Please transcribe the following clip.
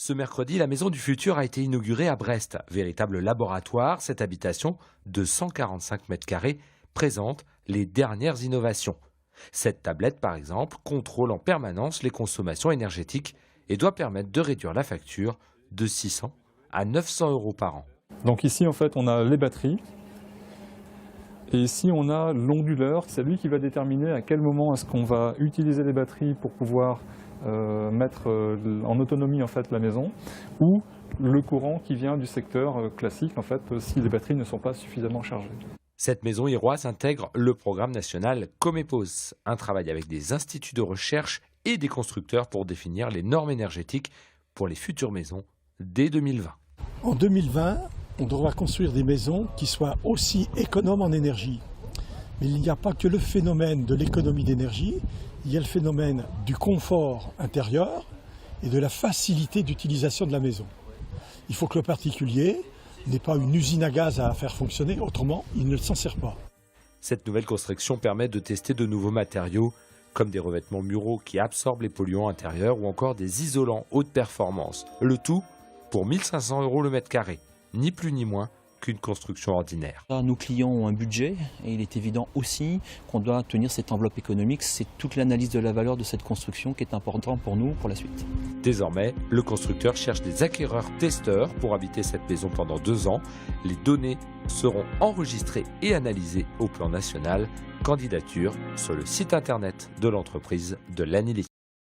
Ce mercredi, la Maison du Futur a été inaugurée à Brest. Véritable laboratoire, cette habitation de 145 mètres carrés présente les dernières innovations. Cette tablette, par exemple, contrôle en permanence les consommations énergétiques et doit permettre de réduire la facture de 600 à 900 euros par an. Donc ici, en fait, on a les batteries. Et ici, on a l'onduleur. C'est lui qui va déterminer à quel moment est-ce qu'on va utiliser les batteries pour pouvoir mettre en autonomie en fait, la maison, ou le courant qui vient du secteur classique en fait, si les batteries ne sont pas suffisamment chargées. Cette maison iroise intègre le programme national Comepos, un travail avec des instituts de recherche et des constructeurs pour définir les normes énergétiques pour les futures maisons dès 2020. En 2020, on devra construire des maisons qui soient aussi économes en énergie. Mais il n'y a pas que le phénomène de l'économie d'énergie, il y a le phénomène du confort intérieur et de la facilité d'utilisation de la maison. Il faut que le particulier n'ait pas une usine à gaz à faire fonctionner, autrement il ne s'en sert pas. Cette nouvelle construction permet de tester de nouveaux matériaux, comme des revêtements muraux qui absorbent les polluants intérieurs ou encore des isolants haute performance. Le tout pour 1 500 € le mètre carré, ni plus ni moins qu'une construction ordinaire. Nos clients ont un budget et il est évident aussi qu'on doit tenir cette enveloppe économique. C'est toute l'analyse de la valeur de cette construction qui est importante pour nous pour la suite. Désormais, le constructeur cherche des acquéreurs-testeurs pour habiter cette maison pendant 2 ans. Les données seront enregistrées et analysées au plan national. Candidature sur le site internet de l'entreprise de l'Anilly.